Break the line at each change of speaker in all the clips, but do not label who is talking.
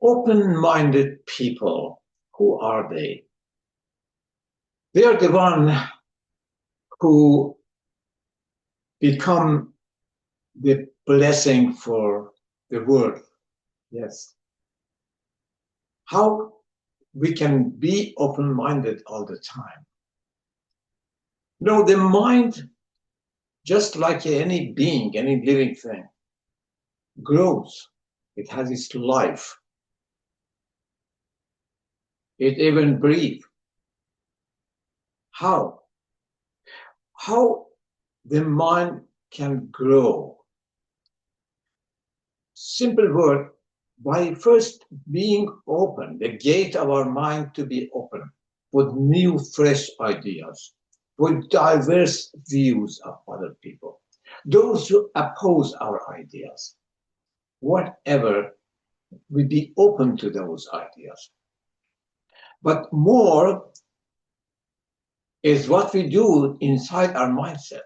Open-minded people, who are they? They are the one who become the blessing for the world. Yes. How we can be open-minded all the time? No, the mind, just like any being, any living thing, grows. It has its life. It even breathes. How? How the mind can grow? Simple word, by first being open, the gate of our mind to be open with new, fresh ideas, with diverse views of other people, those who oppose our ideas, whatever, we be open to those ideas. But more is what we do inside our mindset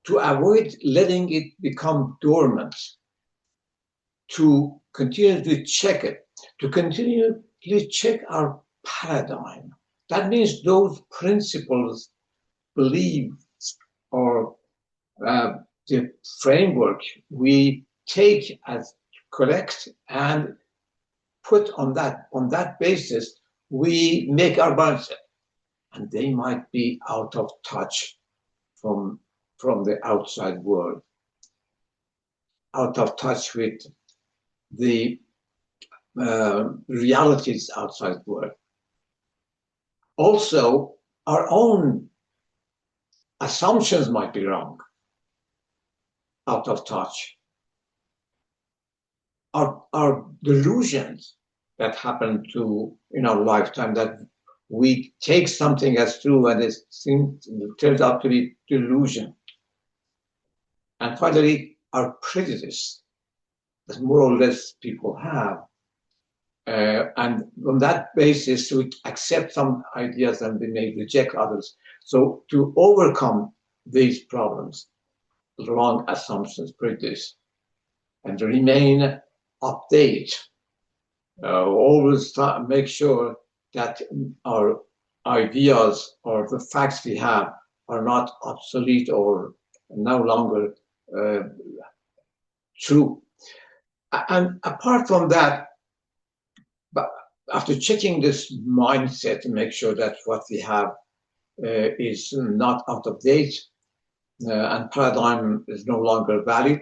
to avoid letting it become dormant, to continually check it, to continually check our paradigm. That means those principles, beliefs, or the framework we take as correct and put on that basis, we make our mindset. And they might be out of touch from the outside world, out of touch with the realities outside world. Also, our own assumptions might be wrong, out of touch. Our delusions that happen in our lifetime, that we take something as true and it turns out to be delusion. And finally, our prejudice that more or less people have. And on that basis, we accept some ideas and we may reject others. So to overcome these problems, wrong assumptions, prejudice, and remain update, always make sure that our ideas or the facts we have are not obsolete or no longer true. And apart from that, but after checking this mindset to make sure that what we have is not out of date and paradigm is no longer valid,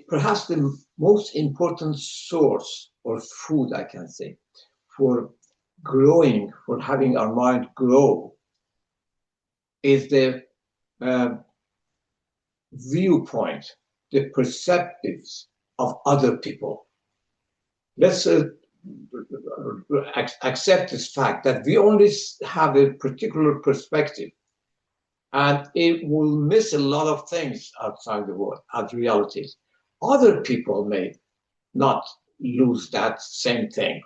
perhaps the most important source or food, I can say, for growing, for having our mind grow, is the viewpoint, the perspectives of other people. Let's accept this fact that we only have a particular perspective, and it will miss a lot of things outside the world, as realities. Other people may not lose that same thing,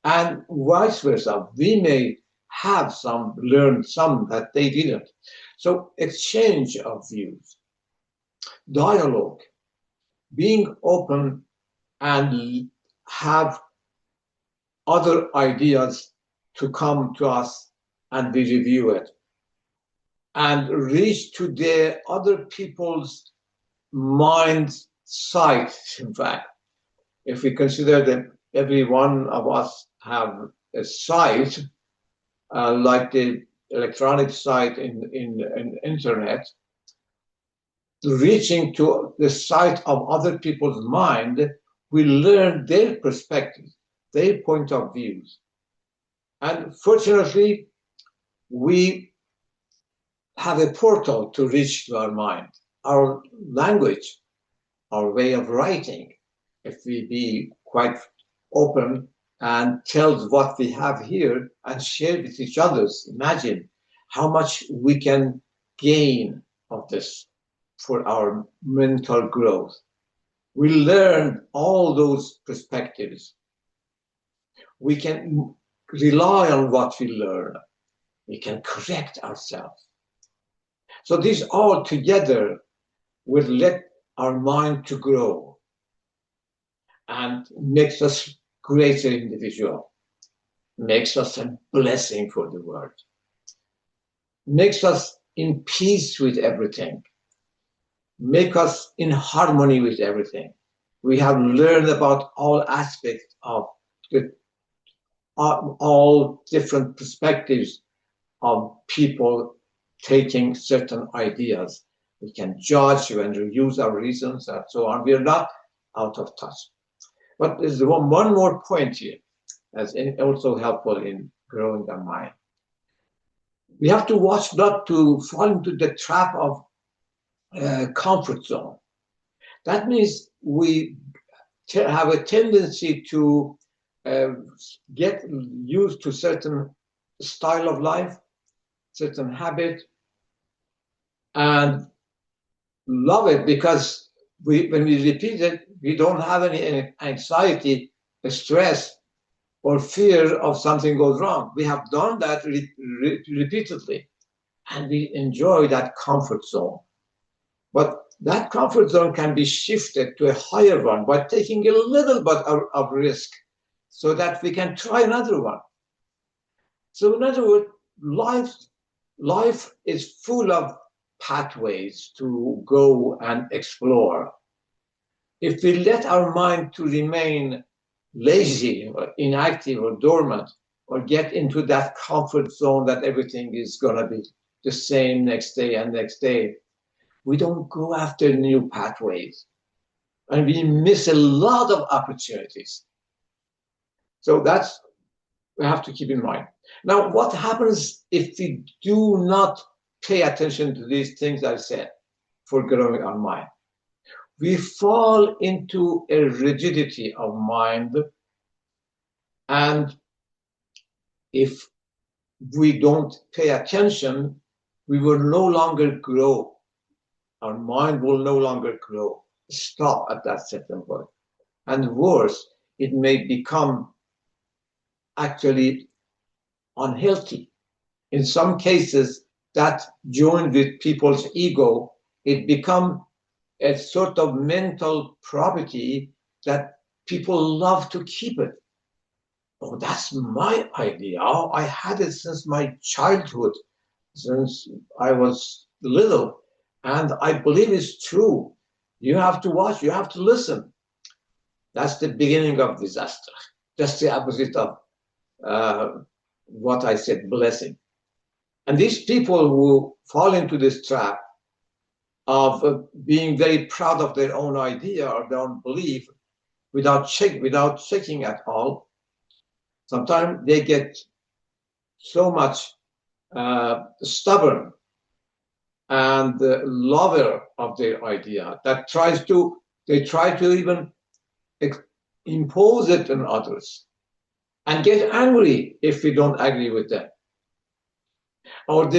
and vice versa. We may have learned some that they didn't. So exchange of views, dialogue, being open and have other ideas to come to us and we review it and reach to the other people's mind sight. In fact, if we consider that every one of us have a sight, like the electronic sight in internet, reaching to the sight of other people's mind, we learn their perspective, their point of views. And fortunately, we have a portal to reach to our mind, our language, our way of writing. If we be quite open and tell what we have here and share with each other, imagine how much we can gain of this for our mental growth. We learn all those perspectives. We can rely on what we learn. We can correct ourselves. So these all together will let our mind to grow. and makes us greater individual, makes us a blessing for the world, makes us in peace with everything, make us in harmony with everything. We have learned about all aspects of the, all different perspectives of people taking certain ideas. We can judge and use our reasons and so on. We are not out of touch. But there's one more point here that's also helpful in growing the mind. We have to watch not to fall into the trap of comfort zone. That means we have a tendency to get used to certain style of life, certain habit, and love it because when we repeat it, we don't have any anxiety, stress, or fear of something goes wrong. We have done that repeatedly, and we enjoy that comfort zone. But that comfort zone can be shifted to a higher one by taking a little bit of risk so that we can try another one. So in other words, life is full of pathways to go and explore. If we let our mind to remain lazy or inactive or dormant or get into that comfort zone that everything is going to be the same next day and next day, we don't go after new pathways and we miss a lot of opportunities. So that's we have to keep in mind. Now, what happens if we do not pay attention to these things I said for growing our mind? We fall into a rigidity of mind, and if we don't pay attention, we will no longer grow. Our mind will no longer grow, stop at that certain point. And worse, it may become actually unhealthy. In some cases, that joined with people's ego, it becomes a sort of mental property that people love to keep it. Oh, that's my idea. Oh, I had it since my childhood, since I was little, and I believe it's true. You have to watch, you have to listen. That's the beginning of disaster. Just the opposite of what I said, blessing. And these people who fall into this trap of being very proud of their own idea or their own belief without checking at all, sometimes they get so much stubborn and lover of their idea that they try to even impose it on others and get angry if we don't agree with them, or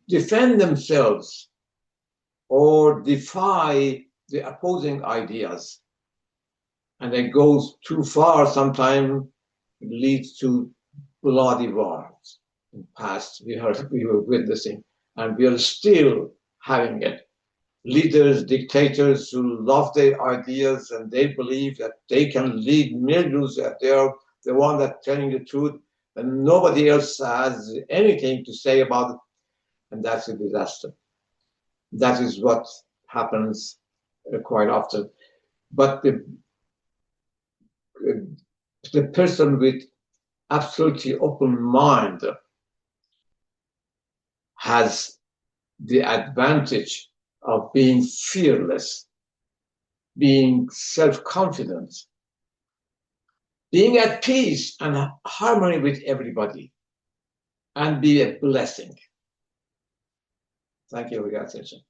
defend themselves or defy the opposing ideas. And it goes too far, sometimes it leads to bloody wars. In the past, we were witnessing, and we are still having it. Leaders, dictators who love their ideas and they believe that they can lead millions, that they are the one that's telling the truth, and nobody else has anything to say about it, and that's a disaster. That is what happens quite often. But the person with absolutely open mind has the advantage of being fearless, being self-confident, being at peace and harmony with everybody, and be a blessing. Thank you for your attention.